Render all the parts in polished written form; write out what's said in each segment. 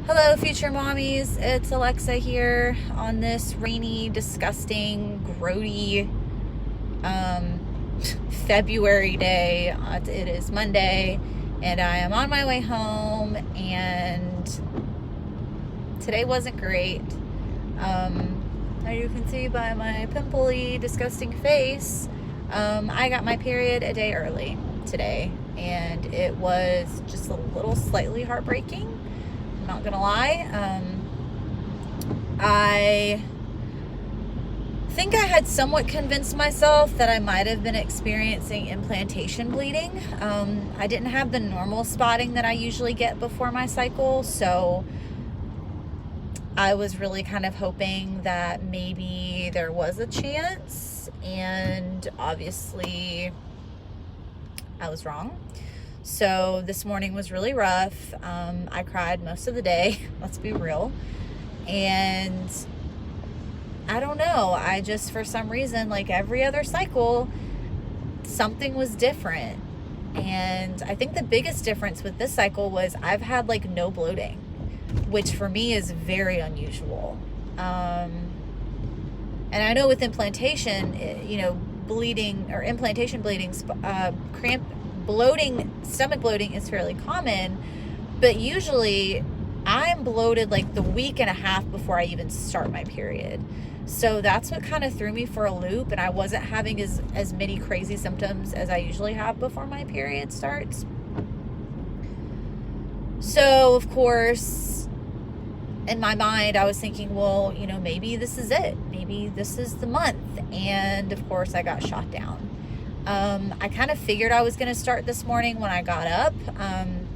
Hello, future mommies. It's Alexa here on this rainy, disgusting, grody February day. It is Monday, and I am on my way home, and today wasn't great. As you can see by my pimply, disgusting face, I got my period a day early today, and it was just a little slightly heartbreaking. Not gonna lie. I think I had somewhat convinced myself that I might have been experiencing implantation bleeding. I didn't have the normal spotting that I usually get before my cycle, so I was really kind of hoping that maybe there was a chance, and obviously I was wrong. So this morning was really rough. I cried most of the day, let's be real. And I don't know, I just, for some reason, like every other cycle, something was different. And I think the biggest difference with this cycle was I've had like no bloating, which for me is very unusual. And I know with implantation, bleeding or implantation bleeding, stomach bloating is fairly common, but usually I'm bloated like the week and a half before I even start my period. So that's what kind of threw me for a loop, and I wasn't having as many crazy symptoms as I usually have before my period starts. So of course, in my mind, I was thinking, well, maybe this is it. Maybe this is the month. And of course, I got shot down. I kind of figured I was going to start this morning when I got up.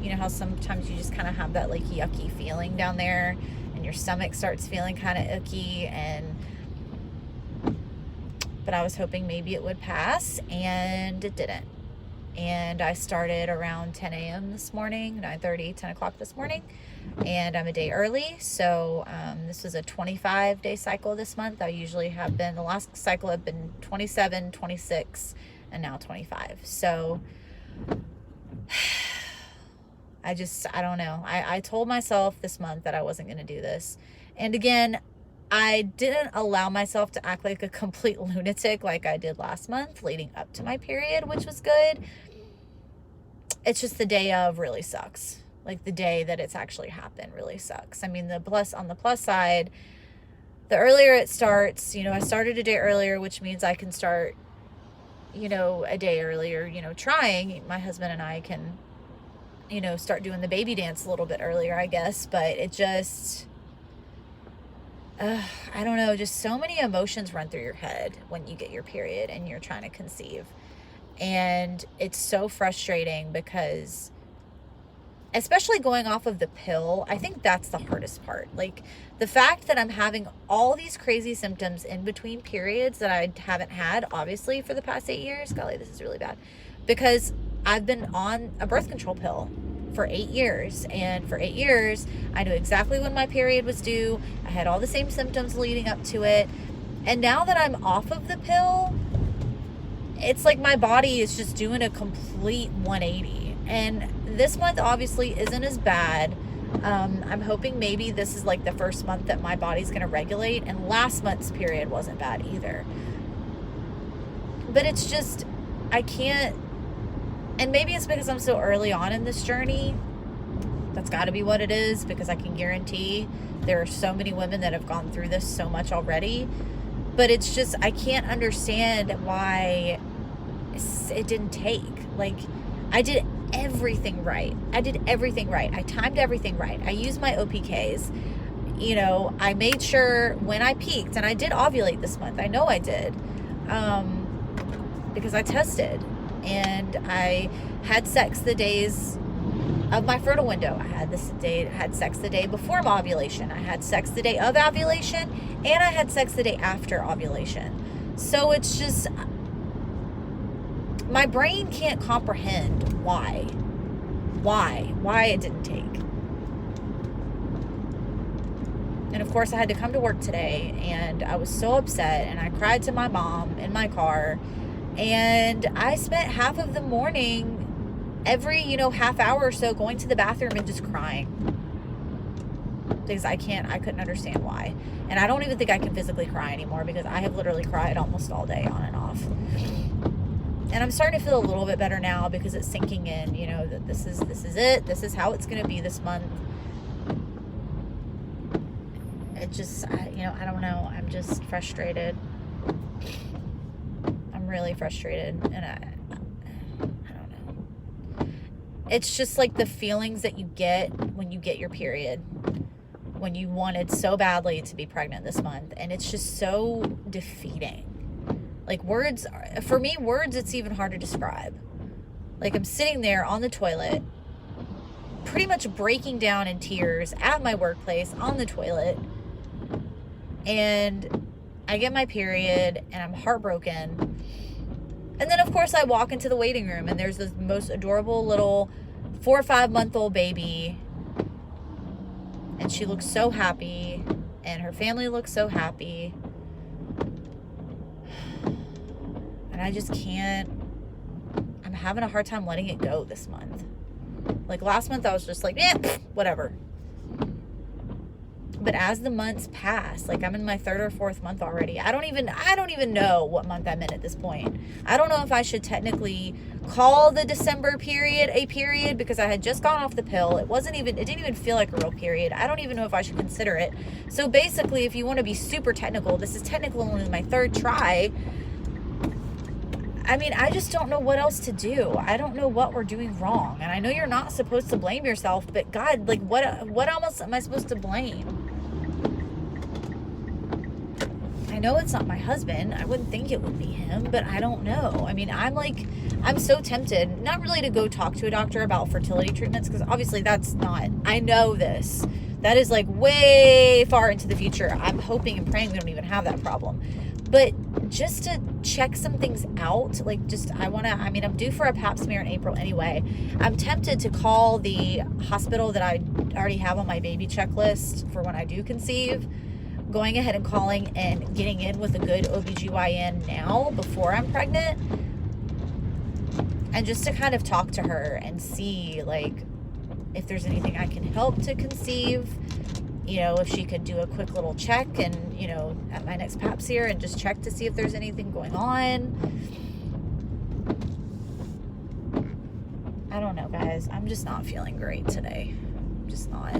You know how sometimes you just kind of have that like yucky feeling down there, and your stomach starts feeling kind of icky, but I was hoping maybe it would pass, and it didn't. And I started around 10 a.m. this morning, 9:30, 10 o'clock this morning, and I'm a day early. So this was a 25-day cycle this month. I usually have been, the last cycle I've been 27, 26, and now 25. So I don't know. I told myself this month that I wasn't going to do this. And again, I didn't allow myself to act like a complete lunatic like I did last month leading up to my period, which was good. It's just the day of really sucks. Like the day that it's actually happened really sucks. I mean, on the plus side, the earlier it starts, I started a day earlier, which means I can start, a day earlier, trying. My husband and I can, start doing the baby dance a little bit earlier, I guess. But it just, I don't know, just so many emotions run through your head when you get your period and you're trying to conceive. And it's so frustrating because, especially going off of the pill, I think that's the hardest part. Like the fact that I'm having all these crazy symptoms in between periods that I haven't had, obviously, for the past 8 years. Golly, this is really bad. Because I've been on a birth control pill for 8 years. And for 8 years, I knew exactly when my period was due. I had all the same symptoms leading up to it. And now that I'm off of the pill, it's like my body is just doing a complete 180. And this month obviously isn't as bad. I'm hoping maybe this is like the first month that my body's going to regulate, and last month's period wasn't bad either. But it's just, I can't, and maybe it's because I'm so early on in this journey. That's got to be what it is, because I can guarantee there are so many women that have gone through this so much already. But it's just, I can't understand why it didn't take. Like, I did everything right. I timed everything right. I used my OPKs. I made sure when I peaked, and I did ovulate this month. I know I did. Because I tested, and I had sex the days of my fertile window. I had sex the day before ovulation. I had sex the day of ovulation, and I had sex the day after ovulation. So it's just, my brain can't comprehend why it didn't take. And of course I had to come to work today, and I was so upset, and I cried to my mom in my car, and I spent half of the morning, every half hour or so, going to the bathroom and just crying. because I couldn't understand why. And I don't even think I can physically cry anymore, because I have literally cried almost all day on and off. And I'm starting to feel a little bit better now, because it's sinking in, you know, that this is it. This is how it's going to be this month. It just, you know, I don't know. I'm just frustrated. I'm really frustrated. And I don't know. It's just like the feelings that you get when you get your period, when you wanted so badly to be pregnant this month. And it's just so defeating. Like, words, for me, words, it's even hard to describe. Like, I'm sitting there on the toilet, pretty much breaking down in tears at my workplace on the toilet. And I get my period and I'm heartbroken. And then, of course, I walk into the waiting room and there's this most adorable little 4 or 5 month old baby. And she looks so happy. And her family looks so happy. And I just can't. I'm having a hard time letting it go this month. Like, last month I was just like, whatever. But as the months pass, like, I'm in my 3rd or 4th month already. I don't even know what month I'm in at this point. I don't know if I should technically call the December period a period, because I had just gone off the pill. It didn't even feel like a real period. I don't even know if I should consider it. So basically, if you want to be super technical, this is technically only my 3rd try. I mean, I just don't know what else to do. I don't know what we're doing wrong. And I know you're not supposed to blame yourself, but God, like, what else am I supposed to blame? I know it's not my husband. I wouldn't think it would be him, but I don't know. I mean, I'm so tempted, not really to go talk to a doctor about fertility treatments, because obviously I know this. That is like way far into the future. I'm hoping and praying we don't even have that problem. But just to check some things out, like, I'm due for a pap smear in April anyway. I'm tempted to call the hospital that I already have on my baby checklist for when I do conceive, going ahead and calling and getting in with a good OBGYN now before I'm pregnant, and just to kind of talk to her and see, like, if there's anything I can help to conceive. You know, if she could do a quick little check and, you know, at my next pap smear, and just check to see if there's anything going on. I don't know, guys. I'm just not feeling great today. I'm just not.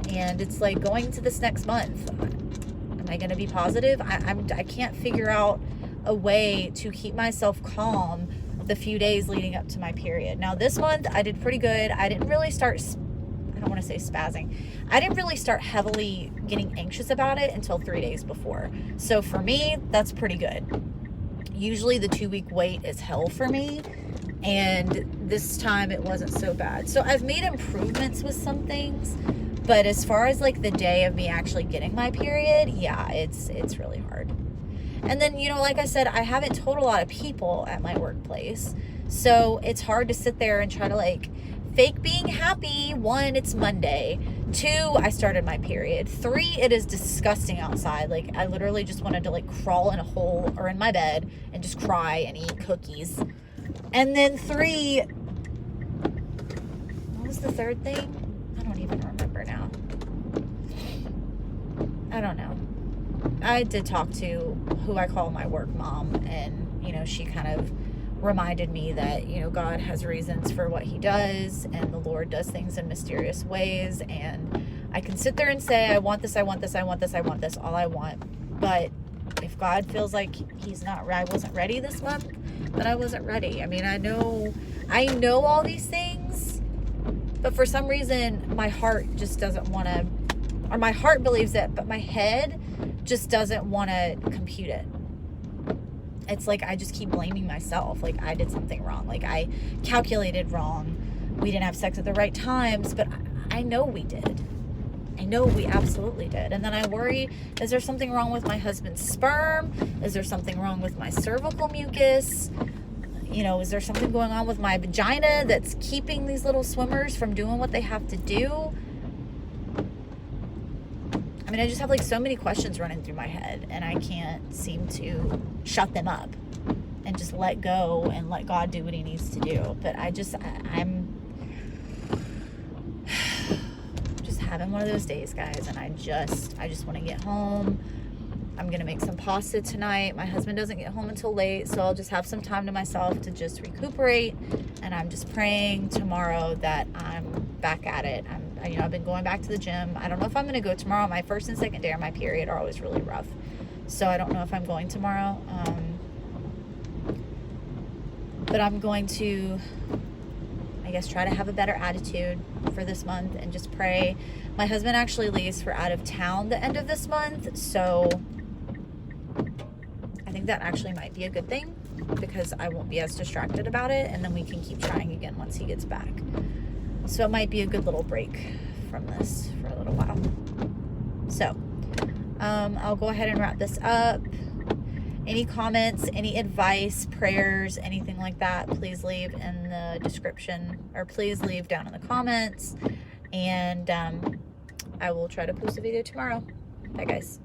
And it's like, going to this next month, am I going to be positive? I can't figure out a way to keep myself calm the few days leading up to my period. Now, this month I did pretty good. I didn't really start, I don't want to say spazzing. I didn't really start heavily getting anxious about it until 3 days before. So for me, that's pretty good. Usually the 2-week wait is hell for me. And this time it wasn't so bad. So I've made improvements with some things. But as far as like the day of me actually getting my period, yeah, it's really hard. And then, you know, like I said, I haven't told a lot of people at my workplace. So it's hard to sit there and try to like fake being happy. 1, it's Monday. 2, I started my period. 3, it is disgusting outside. Like, I literally just wanted to like crawl in a hole or in my bed and just cry and eat cookies. And then 3, what was the 3rd thing? I don't even remember now. I don't know. I did talk to who I call my work mom, and, you know, she kind of reminded me that, you know, God has reasons for what he does, and the Lord does things in mysterious ways, and I can sit there and say, I want this, I want this, I want this, I want this, all I want. But if God feels like I wasn't ready this month, then I wasn't ready. I mean, I know all these things, but for some reason, my heart just doesn't want to, or my heart believes it, but my head just doesn't want to compute it. It's like I just keep blaming myself. Like, I did something wrong. Like, I calculated wrong. We didn't have sex at the right times, but I know we did. I know we absolutely did. And then I worry, is there something wrong with my husband's sperm? Is there something wrong with my cervical mucus? You know, is there something going on with my vagina that's keeping these little swimmers from doing what they have to do? I mean, I just have like so many questions running through my head, and I can't seem to shut them up and just let go and let God do what he needs to do. But I'm having one of those days, guys, and I just want to get home. I'm gonna make some pasta tonight. My husband doesn't get home until late, so I'll just have some time to myself to just recuperate. And I'm just praying tomorrow that I'm back at it. I've been going back to the gym. I don't know if I'm gonna go tomorrow. My first and second day of my period are always really rough, so I don't know if I'm going tomorrow. But I'm going to, I guess, try to have a better attitude for this month and just pray. My husband actually leaves for out of town the end of this month, so I think that actually might be a good thing because I won't be as distracted about it, and then we can keep trying again once he gets back. So it might be a good little break from this for a little while. So I'll go ahead and wrap this up. Any comments, any advice, prayers, anything like that, please leave in the description, or please leave down in the comments, and I will try to post a video tomorrow. Bye, guys.